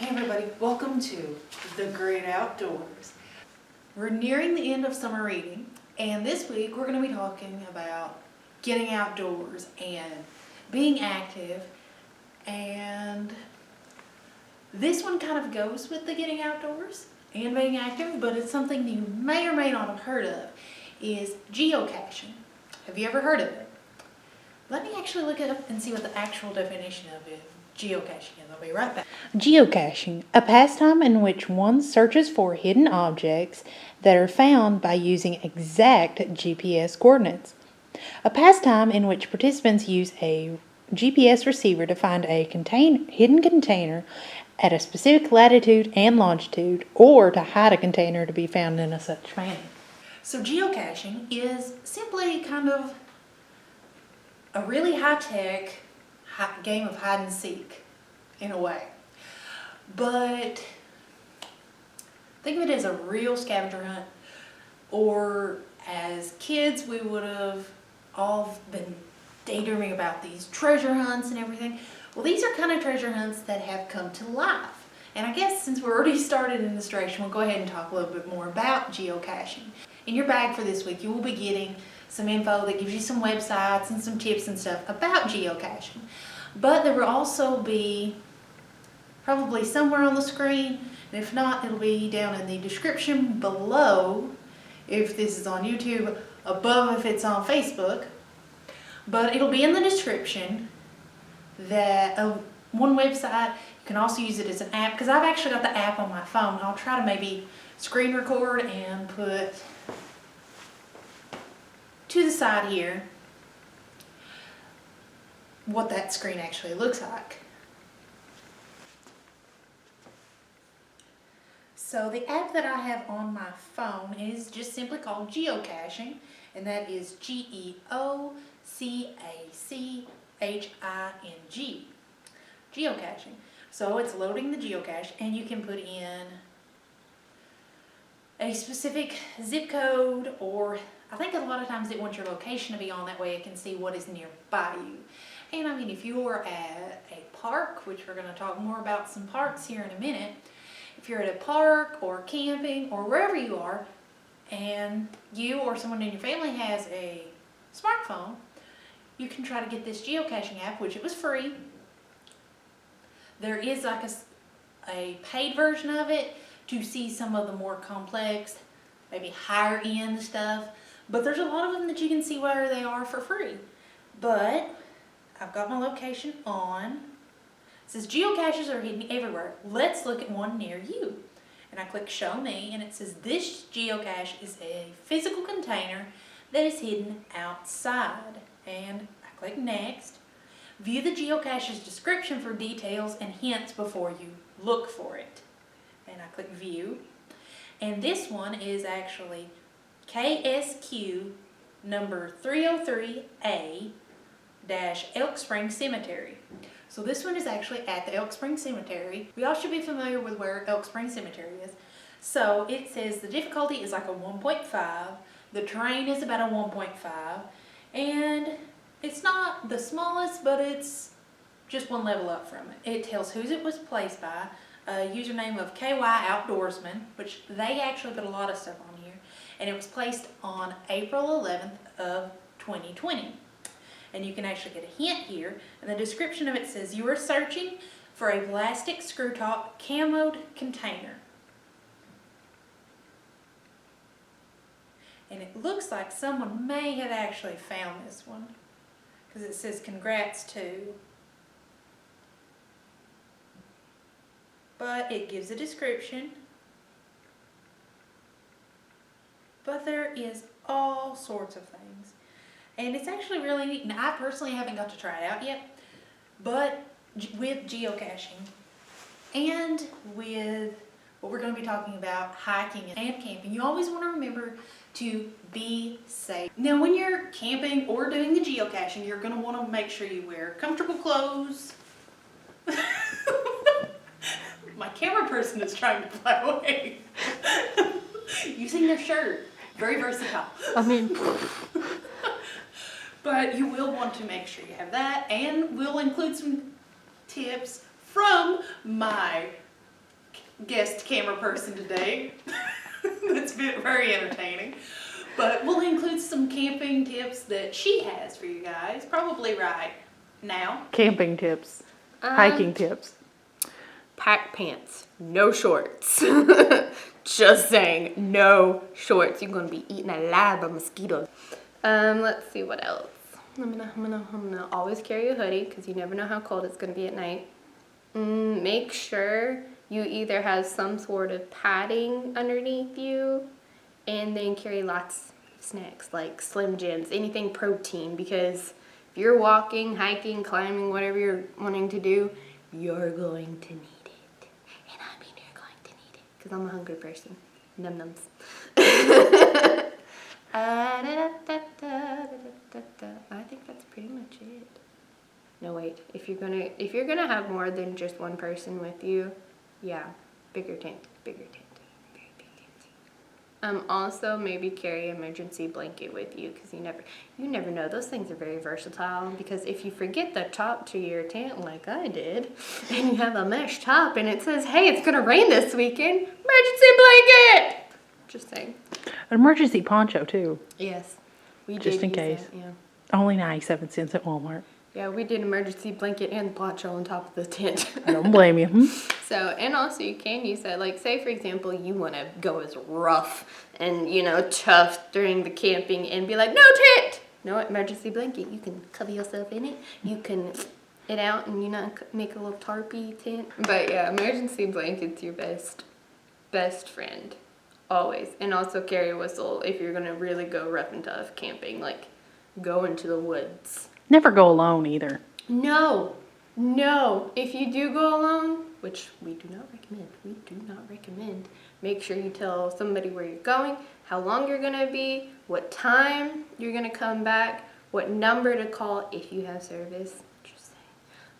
Hey everybody, welcome to The Great Outdoors. We're nearing the end of summer reading, and this week we're going to be talking about getting outdoors and being active, and this one kind of goes with the getting outdoors and being active, but it's something you may or may not have heard of, is geocaching. Have you ever heard of it? Let me actually look it up and see what the actual definition of it geocaching is. I'll be right back. Geocaching, a pastime in which one searches for hidden objects that are found by using exact GPS coordinates. A pastime in which participants use a GPS receiver to find a hidden container at a specific latitude and longitude, or to hide a container to be found in such manner. So geocaching is simply kind of a really high-tech game of hide and seek, in a way. But think of it as a real scavenger hunt, or as kids we would have all been daydreaming about these treasure hunts and everything. Well, these are kind of treasure hunts that have come to life. And I guess since we're already started in this direction, we'll go ahead and talk a little bit more about geocaching. In your bag for this week, you will be getting some info that gives you some websites and some tips and stuff about geocaching. But there will also be probably somewhere on the screen, and if not, it'll be down in the description below if this is on YouTube, above if it's on Facebook. But it'll be in the description that one website. You can also use it as an app, because I've actually got the app on my phone. I'll try to maybe screen record and put to the side here what that screen actually looks like. So the app that I have on my phone is just simply called geocaching, and that is geocaching. Geocaching. So it's loading the geocache, and you can put in a specific zip code, or I think a lot of times it wants your location to be on, that way it can see what is nearby you. And I mean, if you are at a park, which we're going to talk more about some parks here in a minute, if you're at a park or camping or wherever you are, and you or someone in your family has a smartphone, you can try to get this geocaching app, which it was free. There is like a paid version of it to see some of the more complex, maybe higher end stuff, but there's a lot of them that you can see where they are for free. But I've got my location on. It says geocaches are hidden everywhere. Let's look at one near you. And I click show me, and it says this geocache is a physical container that is hidden outside. And I click next. View the geocache's description for details and hints before you look for it. And I click view. And this one is actually KSQ number 303A Elk Spring Cemetery. So this one is actually at the Elk Spring Cemetery. We all should be familiar with where Elk Spring Cemetery is. So it says the difficulty is like a 1.5. The terrain is about a 1.5. And it's not the smallest, but it's just one level up from it. It tells whose it was placed by, a username of KY Outdoorsman, which they actually put a lot of stuff on here. And it was placed on April 11th of 2020. And you can actually get a hint here. And the description of it says, you are searching for a plastic screw top camoed container. And it looks like someone may have actually found this one, because it says congrats to. But it gives a description. But there is all sorts of things. And it's actually really neat. And I personally haven't got to try it out yet. But with geocaching and with what we're going to be talking about, hiking and camping, you always want to remember to be safe. Now when you're camping or doing the geocaching, you're going to want to make sure you wear comfortable clothes. My camera person is trying to fly away. Using their shirt. Very versatile. I mean... But you will want to make sure you have that, and we'll include some tips from my guest camera person today. That's been very entertaining. But we'll include some camping tips that she has for you guys, probably right now. Camping tips, hiking tips. Pack pants, no shorts. Just saying, no shorts. You're gonna be eaten alive by mosquitoes. Let's see what else. I'm gonna always carry a hoodie because you never know how cold it's gonna be at night. Make sure you either have some sort of padding underneath you, and then carry lots of snacks like Slim Jims, anything protein, because if you're walking, hiking, climbing, whatever you're wanting to do, you're going to need it. And I mean you're going to need it because I'm a hungry person. Num nums. I think that's pretty much it. No, wait. If you're gonna have more than just one person with you, yeah, bigger tent, very big tent. Also maybe carry an emergency blanket with you because you never know. Those things are very versatile because if you forget the top to your tent like I did, and you have a mesh top and it says, "Hey, it's gonna rain this weekend," emergency blanket. Just saying. An emergency poncho too. Yes, we Just did in use case. that, yeah. Only 97 cents at Walmart. Yeah, we did emergency blanket and the poncho on top of the tent. I don't blame you. So, and also you can use that, like say for example, you want to go as rough and, tough during the camping and be like, no tent! No emergency blanket. You can cover yourself in it. You can it out and, make a little tarpy tent. But yeah, emergency blanket's your best friend. Always. And also carry a whistle if you're going to really go rough and tough camping, like go into the woods. Never go alone either. No. If you do go alone, which we do not recommend, make sure you tell somebody where you're going, how long you're going to be, what time you're going to come back, what number to call if you have service. Just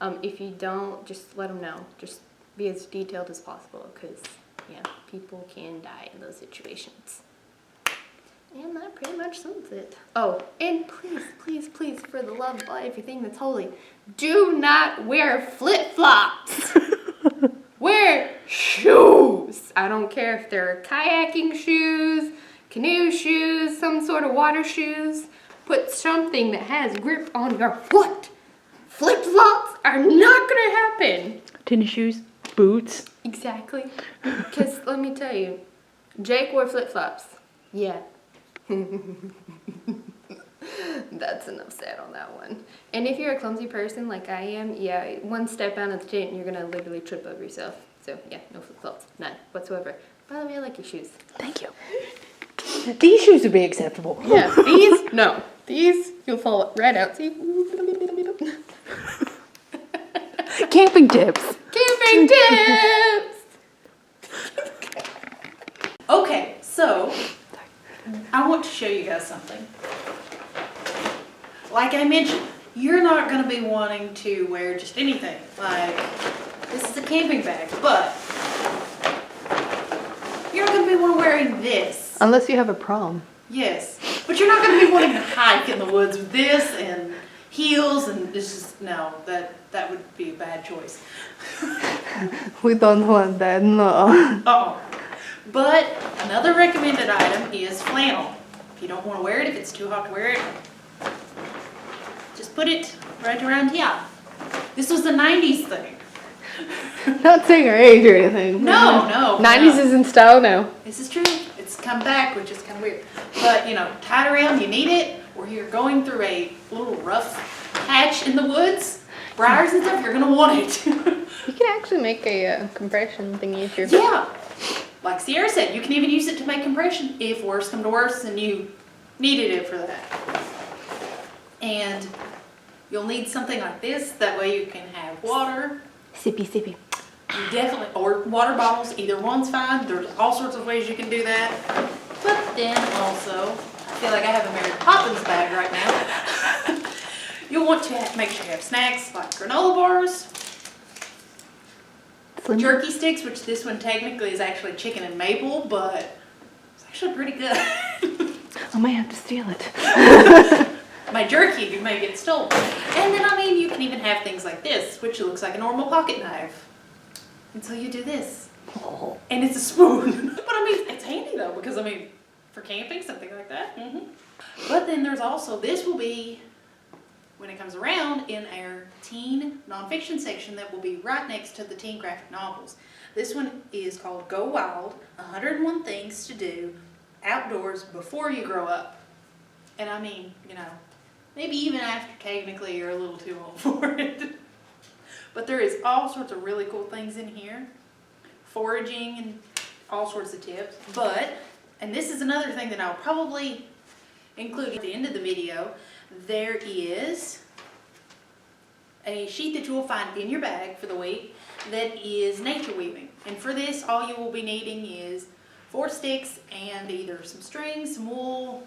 saying. If you don't, just let them know. Just be as detailed as possible because, people can die in those situations. And that pretty much sums it. Oh, and please, for the love of everything that's holy, do not wear flip-flops. Wear shoes. I don't care if they're kayaking shoes, canoe shoes, some sort of water shoes. Put something that has grip on your foot. Flip-flops are not going to happen. Tennis shoes, boots. Exactly. Because let me tell you, Jake wore flip-flops. Yeah. That's enough said on that one. And if you're a clumsy person like I am, one step out of the tent and you're gonna literally trip over yourself. So yeah, no flip-flops, none whatsoever. By the way, I like your shoes. Thank you. These shoes would be acceptable. Yeah, these, no. These, you'll fall right out. See? Camping tips. Camping tips! Okay, so I want to show you guys something. Like I mentioned, you're not going to be wanting to wear just anything. Like, this is a camping bag, but you're not going to be wearing this. Unless you have a prom. Yes, but you're not going to be wanting to hike in the woods with this and heels and this is, no, that would be a bad choice. We don't want that, no. But another recommended item is flannel. If you don't want to wear it, if it's too hot to wear it, just put it right around here. This was a 90s thing. Not saying our age or anything. No. 90s is in style now. This is true. It's come back, which is kind of weird. But, tie it around, you need it, or you're going through a little rough patch in the woods, briars and stuff, you're going to want it. You can actually make a compression thingy if you're... Yeah. Like Sierra said, you can even use it to make compression if worse come to worse and you needed it for that. And you'll need something like this. That way you can have water. Sippy. Definitely, or water bottles. Either one's fine. There's all sorts of ways you can do that. But then also, I feel like I have a Mary Poppins bag right now. You'll want to make sure you have snacks like granola bars, jerky sticks, which this one technically is actually chicken and maple, but it's actually pretty good. I might have to steal it. My jerky may get stolen. And then, you can even have things like this, which looks like a normal pocket knife. And so you do this. Oh. And it's a spoon. But I mean, it's handy though, because I mean, for camping, something like that. But then there's also, this will be, when it comes around, in our teen nonfiction section that will be right next to the teen graphic novels. This one is called Go Wild, 101 Things to Do Outdoors Before You Grow Up. And I mean, you know, maybe even after technically you're a little too old for it. But there is all sorts of really cool things in here. Foraging and all sorts of tips. But, and this is another thing that I'll probably include at the end of the video, there is a sheet that you will find in your bag for the week that is nature weaving. And for this, all you will be needing is 4 sticks and either some string, some wool,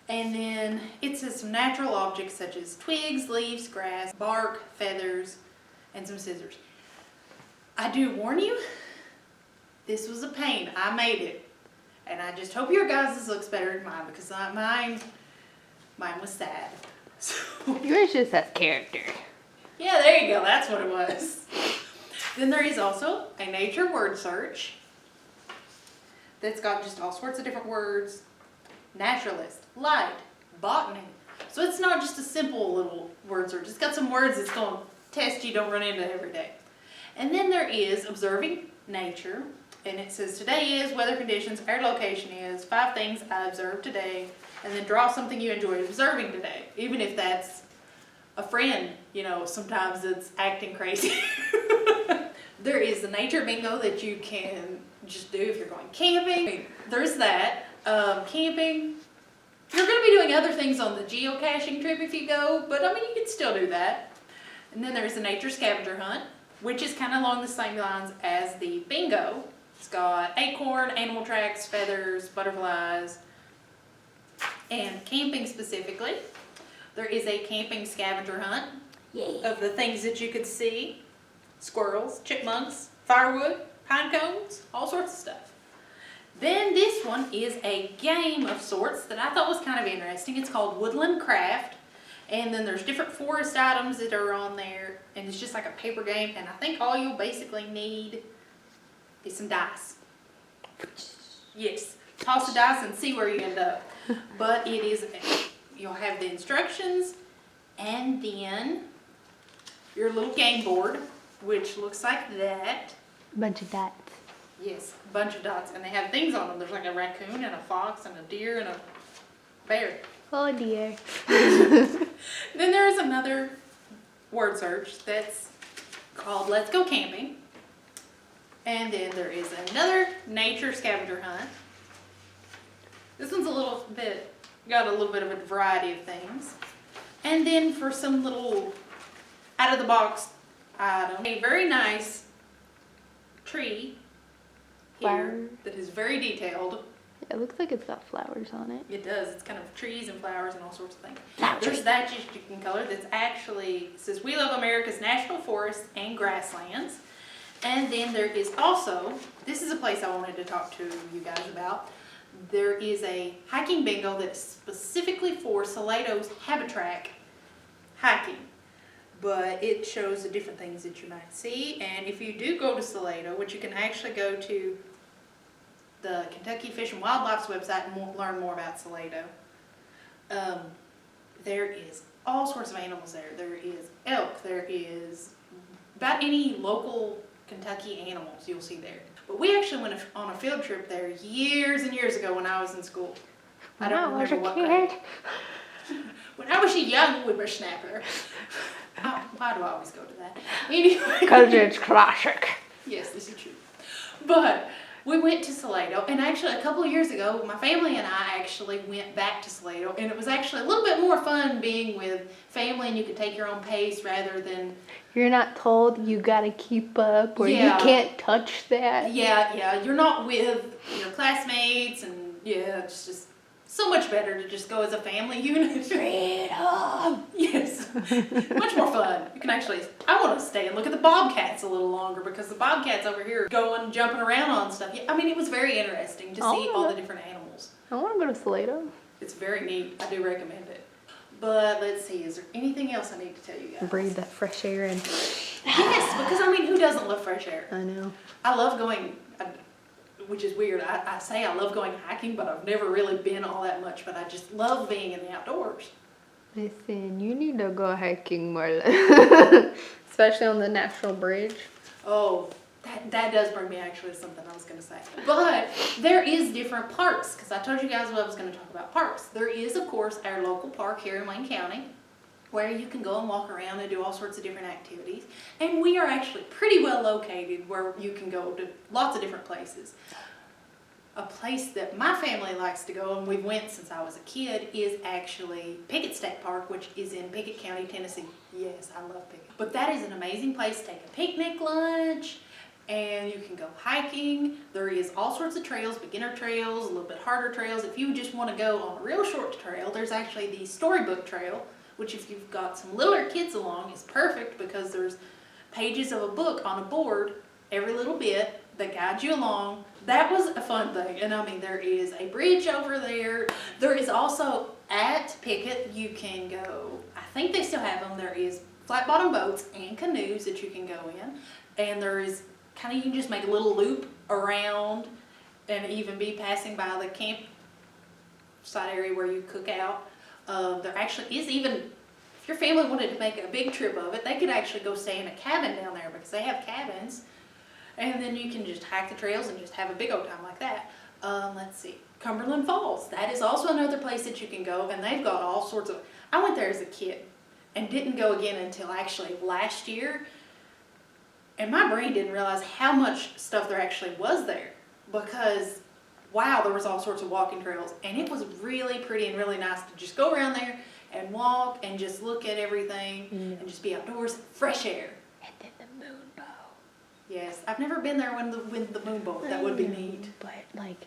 and then it says some natural objects such as twigs, leaves, grass, bark, feathers, and some scissors. I do warn you, this was a pain. I made it. And I just hope your guys' looks better than mine, because mine was sad. So, Yours just has character. yeah, there you go. That's what it was. Then there is also a nature word search that's got just all sorts of different words. Naturalist, light, botany. So it's not just a simple little word search. It's got some words that's going to test you don't run into every day. And then there is observing nature. And it says today is, weather conditions, our location is, 5 things I observed today. And then draw something you enjoyed observing today. Even if that's a friend, you know, sometimes it's acting crazy. There is the nature bingo that you can just do if you're going camping. There's that. Camping. You're going to be doing other things on the geocaching trip if you go, but I mean, you can still do that. And then there's the nature scavenger hunt, which is kind of along the same lines as the bingo. It's got acorn, animal tracks, feathers, butterflies, and camping specifically. There is a camping scavenger hunt of the things that you could see. Squirrels, chipmunks, firewood, pine cones, all sorts of stuff. Then this one is a game of sorts that I thought was kind of interesting. It's called Woodland Craft. And then there's different forest items that are on there. And it's just like a paper game. And I think all you'll basically need is some dice. Yes. Toss the dice and see where you end up. But it is, you'll have the instructions and then your little game board, which looks like that. Bunch of dots. Yes, a bunch of dots. And they have things on them. There's like a raccoon and a fox and a deer and a bear. Oh dear. Then there is another word search that's called Let's Go Camping. And then there is another nature scavenger hunt. This one's a little bit, got a little bit of a variety of things. And then for some little out of the box item, a very nice tree here Flower. that is very detailed. It looks like it's got flowers on it. It does. It's kind of trees and flowers and all sorts of things. Flower There's tree. that you can color that's actually, it says we love America's national forests and grasslands. And then there is also, this is a place I wanted to talk to you guys about. There is a hiking bingo that's specifically for Salato's Habitrack hiking. But it shows the different things that you might see. And if you do go to Salato, which you can actually go to the Kentucky Fish and Wildlife's website and learn more about Salato. There is all sorts of animals there. There is elk. There is about any local Kentucky animals you'll see there. But we actually went on a field trip there years and years ago when I was in school. I don't remember what grade. When I was a young whippersnapper. Why do I always go to that? Anyway. Because it's classic. Yes, this is true. But we went to Salato, and actually a couple of years ago, my family and I actually went back to Salato, and it was actually a little bit more fun being with family, and you could take your own pace rather than... You're not told you gotta keep up or Yeah. you can't touch that. Yeah, you're not with your classmates, and yeah, it's just so much better to just go as a family unit. Freedom! Yes, much more fun. You can actually, I want to stay and look at the bobcats a little longer because the bobcats over here are going, jumping around on stuff. Yeah, I mean, it was very interesting to see all the different animals. I want to go to Salado. It's very neat. I do recommend it. But let's see, is there anything else I need to tell you guys? Breathe that fresh air in. Yes, because I mean, who doesn't love fresh air? I know. I love going, which is weird. I say I love going hiking, but I've never really been all that much. But I just love being in the outdoors. Listen, you need to go hiking more. Especially on the National Bridge. Oh, that does bring me actually to something I was going to say. But there is different parks, because I told you guys what I was going to talk about parks. There is, of course, our local park here in Wayne County, where you can go and walk around and do all sorts of different activities. And we are actually pretty well located where you can go to lots of different places. A place that my family likes to go, and we've went since I was a kid, is actually Pickett State Park, which is in Pickett County, Tennessee. Yes, I love Pickett. But that is an amazing place to take a picnic lunch, and you can go hiking. There is all sorts of trails, beginner trails, a little bit harder trails. If you just want to go on a real short trail, there's actually the Storybook Trail, which if you've got some littler kids along is perfect because there's pages of a book on a board every little bit that guide you along. That was a fun thing. And I mean, there is a bridge over there. There is also at Pickett, you can go, I think they still have them. There is flat bottom boats and canoes that you can go in. And there is kind of, you can just make a little loop around and even be passing by the campsite area where you cook out. There actually is even, if your family wanted to make a big trip of it, they could actually go stay in a cabin down there because they have cabins. And then you can just hike the trails and just have a big old time like that. Let's see, Cumberland Falls. That is also another place that you can go, and they've got all sorts of, I went there as a kid and didn't go again until actually last year. And my brain didn't realize how much stuff there actually was there because, wow, there was all sorts of walking trails. And it was really pretty and really nice to just go around there and walk and just look at everything and just be outdoors, fresh air. And then the moon bow. Yes, I've never been there when the moon bow. That would be neat. But like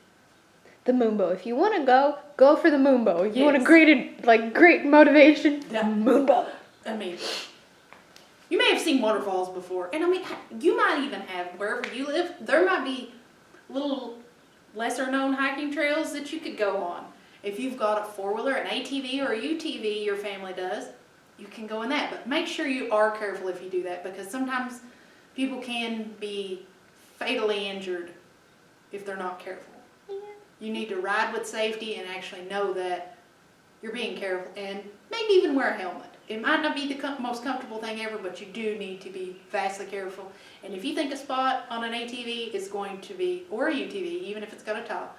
the moon bow. If you want to go for the moon bow. If you want a Yes. great motivation, Yeah. moon bow. I mean, you may have seen waterfalls before, and I mean, you might even have, wherever you live, there might be little lesser known hiking trails that you could go on. If you've got a four-wheeler, an ATV or a UTV, your family does, you can go in that. But make sure you are careful if you do that because sometimes people can be fatally injured if they're not careful. Yeah. You need to ride with safety and actually know that you're being careful and maybe even wear a helmet. It might not be the most comfortable thing ever, but you do need to be vastly careful. And if you think a spot on an ATV is going to be, or a UTV, even if it's got a top,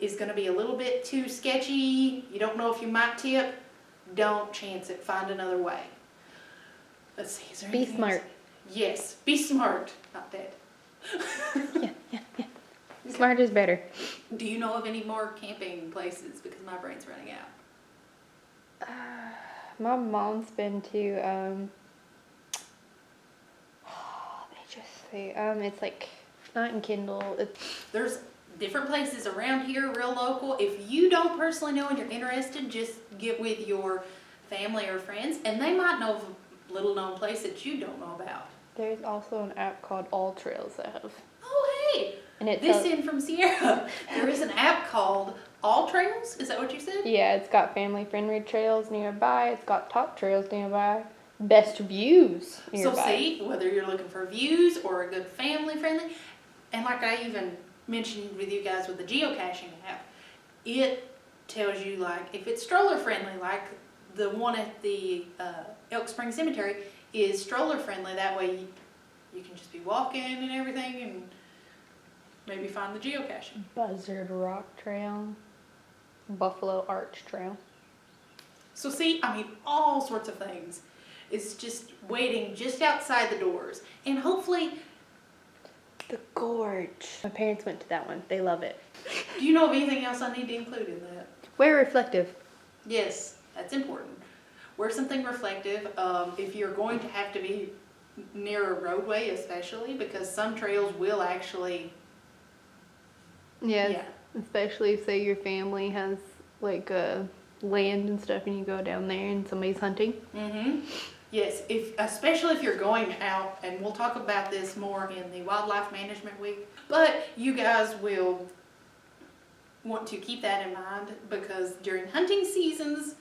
is going to be a little bit too sketchy, you don't know if you might tip, don't chance it. Find another way. Let's see. Is there Be anything smart. else? Yes, be smart, not dead. Yeah. Smart is better. Do you know of any more camping places? Because my brain's running out. My mom's been to it's like not in Kindle. It's There's different places around here, real local. If you don't personally know and you're interested, just get with your family or friends, and they might know of a little known place that you don't know about. there's also an app called All Trails that have. Oh, hey! And it This tells- in from Sierra. There is an app called All Trails. Is that what you said? Yeah, it's got family-friendly trails nearby. It's got top trails nearby. Best views nearby. So see, whether you're looking for views or a good family friendly, and like I even mentioned with you guys with the geocaching app, it tells you like if it's stroller friendly, like the one at the Elk Spring Cemetery is stroller friendly. That way you can just be walking and everything and maybe find the geocaching. Buzzard Rock Trail. Buffalo Arch Trail. So see, I mean, all sorts of things. It's just waiting just outside the doors. And hopefully, The Gorge. My parents went to that one. They love it. do you know of anything else I need to include in that? Wear reflective. Yes, that's important. Wear something reflective. If you're going to have to be near a roadway especially, because some trails will actually, Yes. yeah. Especially say your family has like land and stuff and you go down there and somebody's hunting. Mm-hmm. Yes, especially if you're going out, and we'll talk about this more in the Wildlife Management Week, but you guys will want to keep that in mind because during hunting seasons,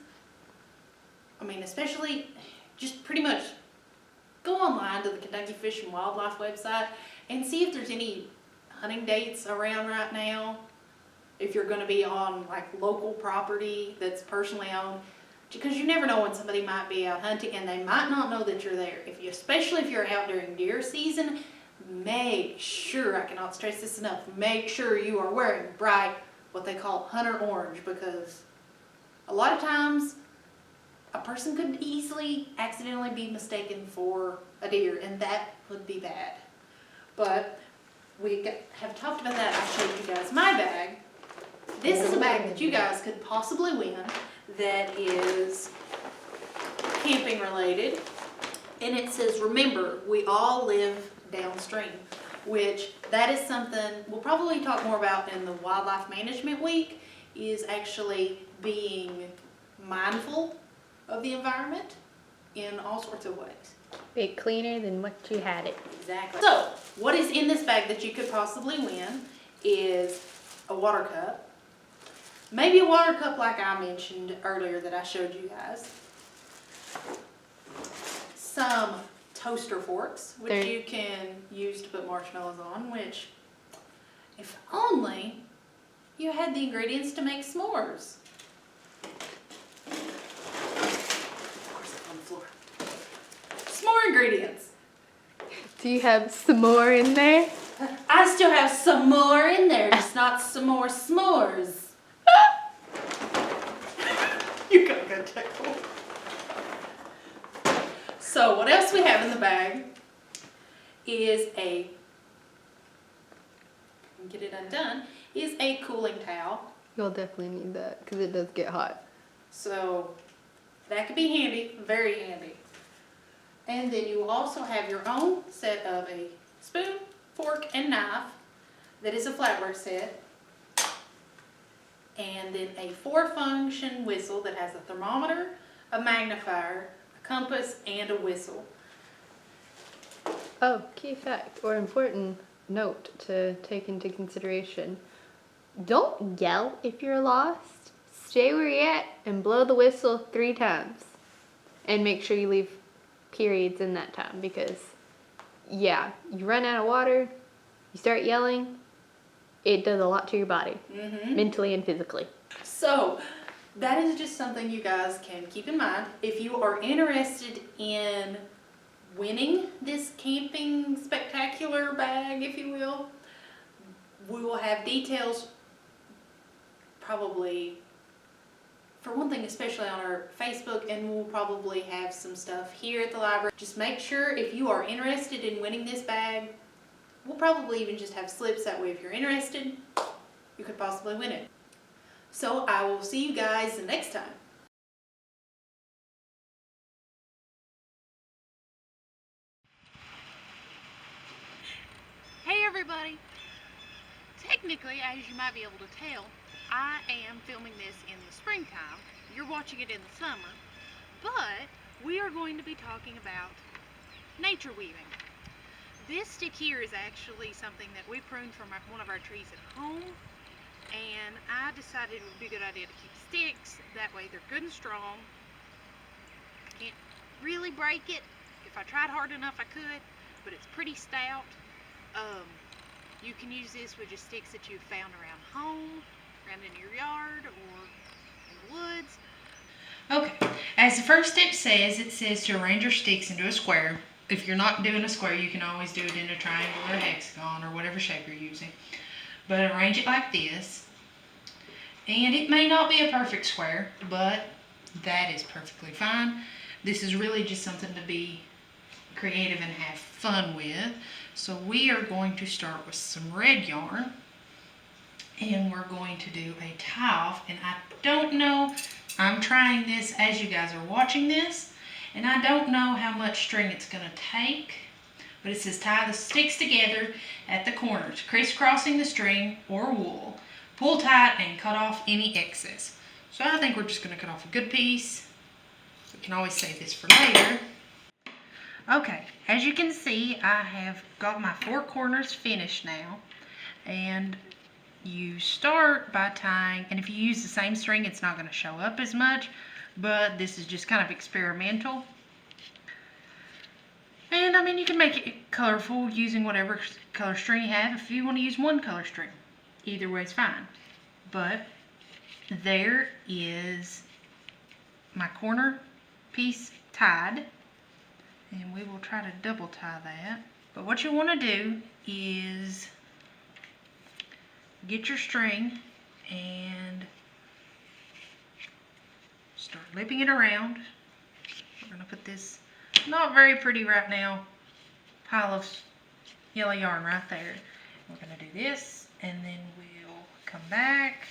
mean, especially just pretty much go online to the Kentucky Fish and Wildlife website and see if there's any hunting dates around right now. If you're going to be on like local property that's personally owned, because you never know when somebody might be out hunting and they might not know that you're there. Especially if you're out during deer season, make sure, I cannot stress this enough, make sure you are wearing bright, what they call hunter orange, because a lot of times a person could easily accidentally be mistaken for a deer, and that would be bad. But have talked about that. I showed you guys my bag. This is a bag that you guys could possibly win that is camping related. And it says, remember, we all live downstream, which that is something we'll probably talk more about in the Wildlife Management Week, is actually being mindful of the environment in all sorts of ways. Be cleaner than what you had it. Exactly. So, what is in this bag that you could possibly win is a water cup. Maybe a water cup like I mentioned earlier that I showed you guys. Some toaster forks, which you can use to put marshmallows on, which, if only you had the ingredients to make s'mores. Of course, it's on the floor. S'more ingredients. Do you have some more in there? I still have some more in there, just not some more s'mores. You got a good tickle. So what else we have in the bag is get it undone, is a cooling towel. You'll definitely need that because it does get hot. So that could be handy, very handy. And then you also have your own set of a spoon, fork, and knife that is a flatware set. And then a 4-function whistle that has a thermometer, a magnifier, a compass, and a whistle. Oh, key fact or important note to take into consideration. Don't yell if you're lost. Stay where you're at and blow the whistle 3 times. And make sure you leave periods in that time because, yeah, you run out of water, you start yelling, it does a lot to your body, mentally and physically. So, that is just something you guys can keep in mind. If you are interested in winning this camping spectacular bag, if you will, we will have details probably, for one thing, especially on our Facebook, and we'll probably have some stuff here at the library. Just make sure if you are interested in winning this bag, we'll probably even just have slips, that way if you're interested, you could possibly win it. So I will see you guys the next time. Hey everybody! Technically, as you might be able to tell, I am filming this in the springtime. You're watching it in the summer. But we are going to be talking about nature weaving. This stick here is actually something that we pruned from one of our trees at home, and I decided it would be a good idea to keep sticks. That way they're good and strong. Can't really break it. If I tried hard enough I could, but it's pretty stout. You can use this with just sticks that you've found around home, around in your yard, or in the woods. Okay, as the first step says, it says to arrange your sticks into a square. If you're not doing a square, you can always do it in a triangle or a hexagon or whatever shape you're using. But arrange it like this. And it may not be a perfect square, but that is perfectly fine. This is really just something to be creative and have fun with. So we are going to start with some red yarn. And we're going to do a tie-off. And I don't know, I'm trying this as you guys are watching this. And I don't know how much string it's going to take, but it says tie the sticks together at the corners, crisscrossing the string or wool. Pull tight and cut off any excess. So I think we're just going to cut off a good piece. We can always save this for later. Okay, as you can see, I have got my 4 corners finished now. And you start by tying, and if you use the same string, it's not going to show up as much. but this is just kind of experimental. And I mean, you can make it colorful using whatever color string you have if you want to use one color string. Either way is fine. But there is my corner piece tied, and we will try to double tie that. But what you want to do is get your string and start looping it around. We're going to put this not very pretty right now pile of yellow yarn right there. We're going to do this, and then we'll come back.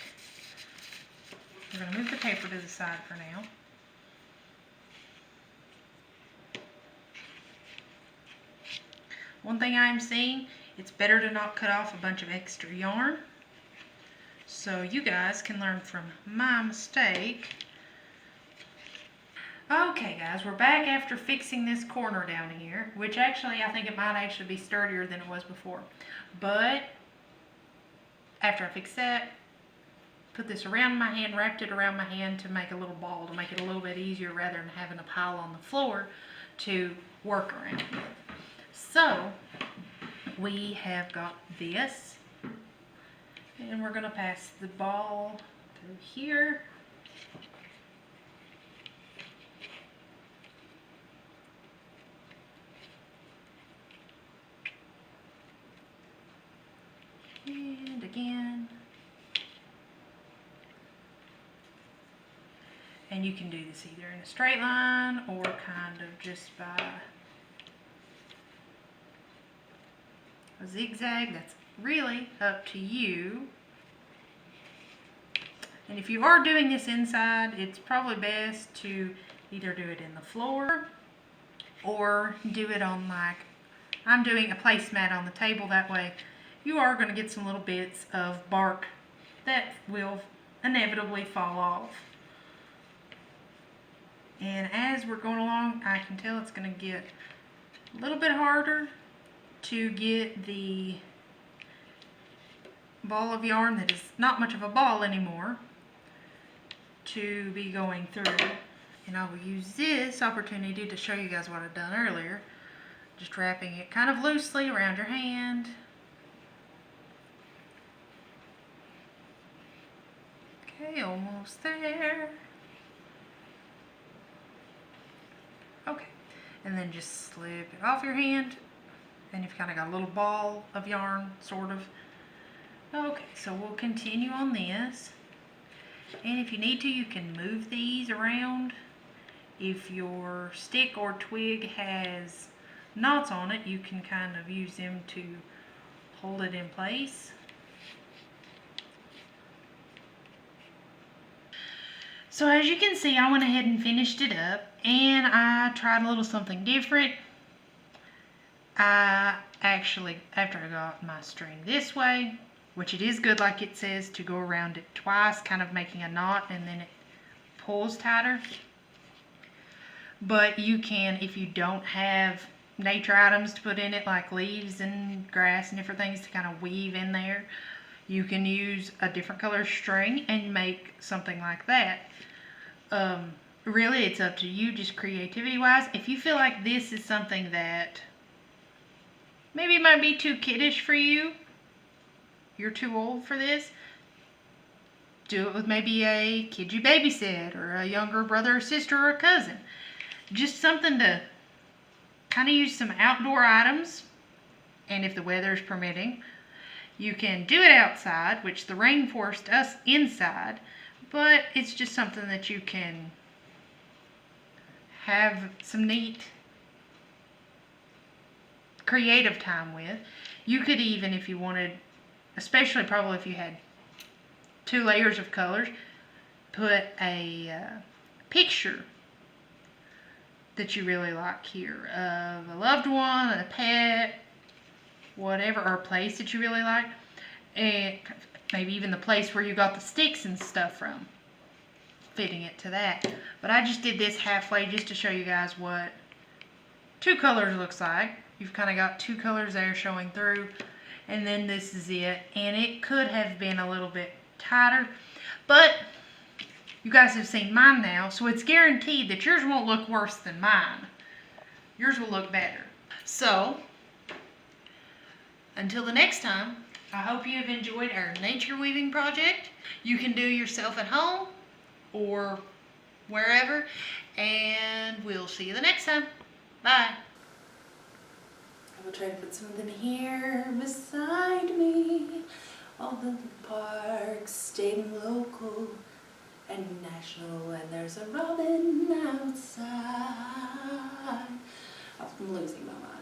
We're going to move the paper to the side for now. One thing I'm seeing, it's better to not cut off a bunch of extra yarn, so you guys can learn from my mistake. Okay guys, we're back after fixing this corner down here, which actually I think it might actually be sturdier than it was before. But after I fixed that, put this around my hand, wrapped it around my hand to make a little ball, to make it a little bit easier rather than having a pile on the floor to work around with. So we have got this, and we're going to pass the ball through here. And again. And you can do this either in a straight line or kind of just by a zigzag. That's really up to you. And if you are doing this inside, it's probably best to either do it in the floor or do it on, like, I'm doing a placemat on the table. That way you are going to get some little bits of bark that will inevitably fall off. And as we're going along, I can tell it's going to get a little bit harder to get the ball of yarn that is not much of a ball anymore to be going through. And I will use this opportunity to show you guys what I've done earlier. Just wrapping it kind of loosely around your hand. Okay, almost there. Okay, and then just slip it off your hand, and you've kind of got a little ball of yarn, sort of. Okay, so we'll continue on this, and if you need to, you can move these around. If your stick or twig has knots on it, you can kind of use them to hold it in place. So as you can see, I went ahead and finished it up, and I tried a little something different. I actually, after I got my string this way, which it is good, like it says, to go around it twice, kind of making a knot, and then it pulls tighter. But you can, if you don't have nature items to put in it, like leaves and grass and different things to kind of weave in there, you can use a different color string and make something like that. Really, it's up to you, just creativity wise. If you feel like this is something that maybe might be too kiddish for you, you're too old for this, do it with maybe a kid you babysit, or a younger brother or sister or a cousin. Just something to kind of use some outdoor items, and if the weather is permitting, you can do it outside, which the rain forced us inside, but it's just something that you can have some neat creative time with. You could even, if you wanted, especially probably if you had 2 layers of colors, put a picture that you really like here of a loved one, a pet, whatever, or a place that you really like, and maybe even the place where you got the sticks and stuff from, fitting it to that. But I just did this halfway just to show you guys what 2 colors looks like. You've kind of got 2 colors there showing through, and then this is it. And it could have been a little bit tighter, but You guys have seen mine now, so it's guaranteed that yours won't look worse than mine. Yours will look better. So, until the next time, I hope you have enjoyed our nature weaving project. You can do yourself at home or wherever, and we'll see you the next time. Bye. I will try to put some of them here beside me. All the parks, state and local and national, and there's a robin outside. I'm losing my mind.